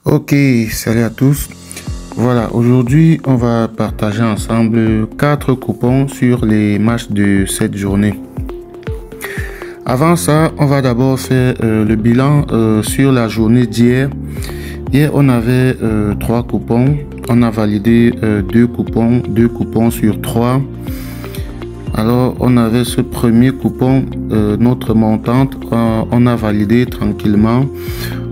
Ok, salut à tous. Voilà, aujourd'hui, on va partager ensemble 4 coupons sur les matchs de cette journée. Avant ça, on va d'abord faire le bilan sur la journée d'hier. Hier, on avait 3 coupons. On a validé 2 coupons sur 3. Alors, on avait ce premier coupon, notre montante, on a validé tranquillement.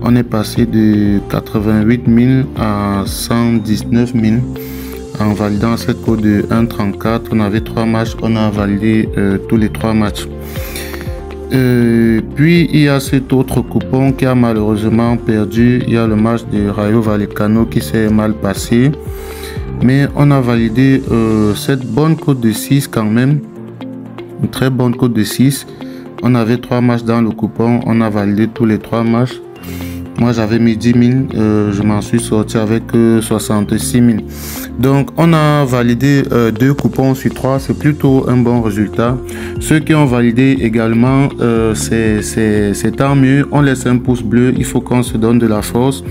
On est passé de 88 000 à 119 000 en validant cette code de 1,34. On avait 3 matchs, on a validé tous les 3 matchs. Puis, il y a cet autre coupon qui a malheureusement perdu. Il y a le match de Rayo Vallecano qui s'est mal passé. Mais on a validé cette bonne cote de 6 quand même. Une très bonne cote de 6. On avait 3 matchs dans le coupon. On a validé tous les 3 matchs. Moi, j'avais mis 10 000. Je m'en suis sorti avec 66 000. Donc, on a validé 2 coupons sur 3. C'est plutôt un bon résultat. Ceux qui ont validé également, c'est tant mieux. On laisse un pouce bleu. Il faut qu'on se donne de la force.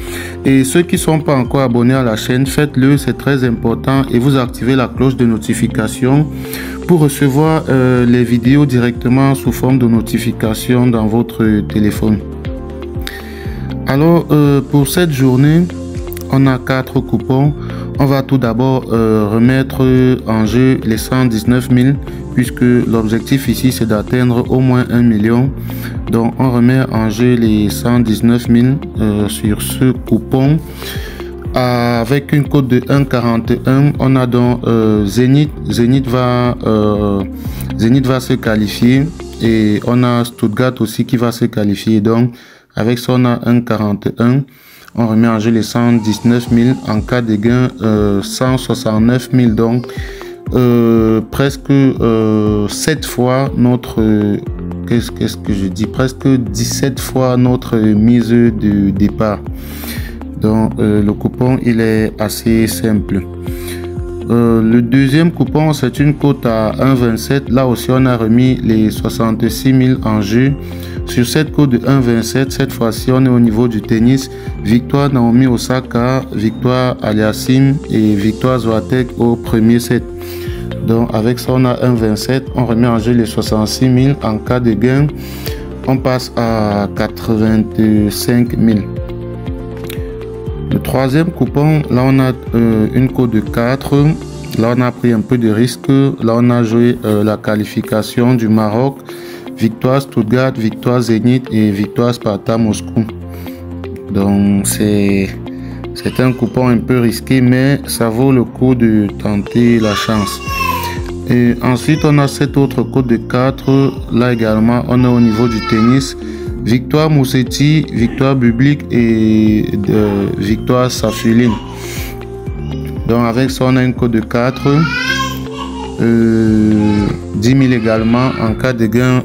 Et ceux qui ne sont pas encore abonnés à la chaîne, faites-le. C'est très important. Et vous activez la cloche de notification pour recevoir les vidéos directement sous forme de notification dans votre téléphone. Alors, pour cette journée, on a 4 coupons. On va tout d'abord remettre en jeu les 119 000, puisque l'objectif ici, c'est d'atteindre au moins 1 million. Donc, on remet en jeu les 119 000 sur ce coupon. Avec une cote de 1,41, on a donc Zénith. Zénith va se qualifier. Et on a Stuttgart aussi qui va se qualifier. Donc, avec ça, on a 1,41. On remet en jeu les 119 000. En cas de gain, 169 000. Donc, presque 7 fois notre... qu'est-ce que je dis? Presque 17 fois notre mise de départ. Donc, le coupon, il est assez simple. Le deuxième coupon, c'est une cote à 1,27. Là aussi, on a remis les 66 000 en jeu. Sur cette cote de 1,27, cette fois-ci, on est au niveau du tennis. Victoire Naomi Osaka, victoire Aliassime et victoire Swiatek au premier set. Donc, avec ça, on a 1,27. On remet en jeu les 66 000. En cas de gain, on passe à 85 000. Le troisième coupon, là on a une cote de 4. Là on a pris un peu de risque. Là on a joué la qualification du Maroc. Victoire Stuttgart, victoire Zénith et victoire Sparta Moscou. Donc c'est un coupon un peu risqué, mais ça vaut le coup de tenter la chance. Et ensuite on a cette autre cote de 4. Là également on est au niveau du tennis. Victoire Moussetti, victoire Bublik et victoire Safiuline. Donc avec ça, on a une cote de 4. 10 000 également. En cas de gain,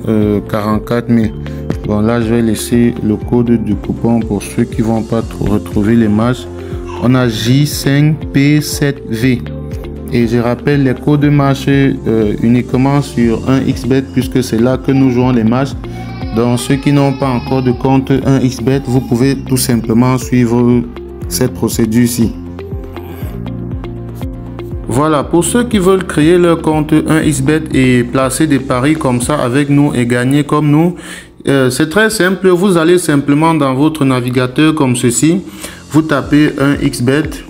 44 000. Bon, là, je vais laisser le code du coupon pour ceux qui ne vont pas retrouver les matchs. On a J5P7V. Et je rappelle les codes de match uniquement sur 1xBet, puisque c'est là que nous jouons les matchs. Donc ceux qui n'ont pas encore de compte 1xBet, vous pouvez tout simplement suivre cette procédure-ci. Voilà, pour ceux qui veulent créer leur compte 1xBet et placer des paris comme ça avec nous et gagner comme nous, c'est très simple. Vous allez simplement dans votre navigateur comme ceci. Vous tapez 1xBet.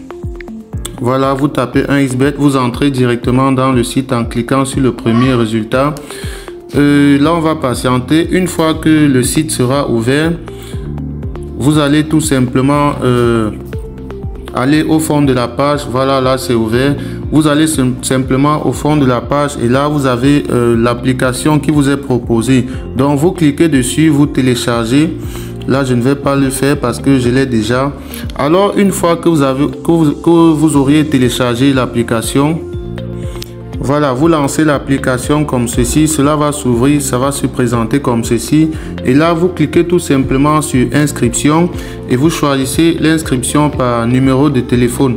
Voilà, vous tapez 1xBet. Vous entrez directement dans le site en cliquant sur le premier résultat. Là on va patienter. Une fois que le site sera ouvert, vous allez tout simplement aller au fond de la page. Voilà, là c'est ouvert. Vous allez simplement au fond de la page et là vous avez l'application qui vous est proposée. Donc vous cliquez dessus, vous téléchargez. Là je ne vais pas le faire parce que je l'ai déjà. Alors une fois que vous auriez téléchargé l'application, voilà, vous lancez l'application comme ceci, cela va s'ouvrir, ça va se présenter comme ceci. Et là, vous cliquez tout simplement sur inscription et vous choisissez l'inscription par numéro de téléphone.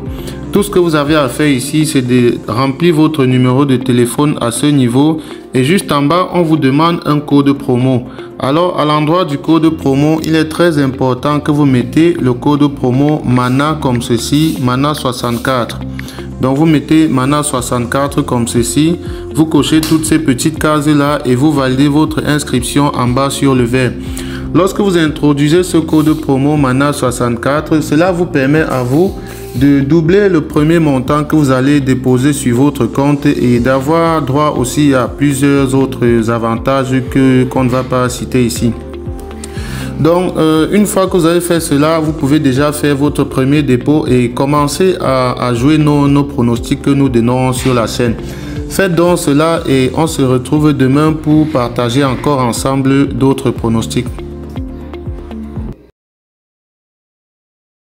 Tout ce que vous avez à faire ici, c'est de remplir votre numéro de téléphone à ce niveau. Et juste en bas, on vous demande un code promo. Alors, à l'endroit du code promo, il est très important que vous mettez le code promo MANA comme ceci, MANA 64. Donc, vous mettez MANA 64 comme ceci. Vous cochez toutes ces petites cases-là et vous validez votre inscription en bas sur le verre. Lorsque vous introduisez ce code promo MANA 64, cela vous permet à vous de doubler le premier montant que vous allez déposer sur votre compte et d'avoir droit aussi à plusieurs autres avantages qu'on ne va pas citer ici. Donc, une fois que vous avez fait cela, vous pouvez déjà faire votre premier dépôt et commencer à jouer nos pronostics que nous donnons sur la chaîne. Faites donc cela et on se retrouve demain pour partager encore ensemble d'autres pronostics.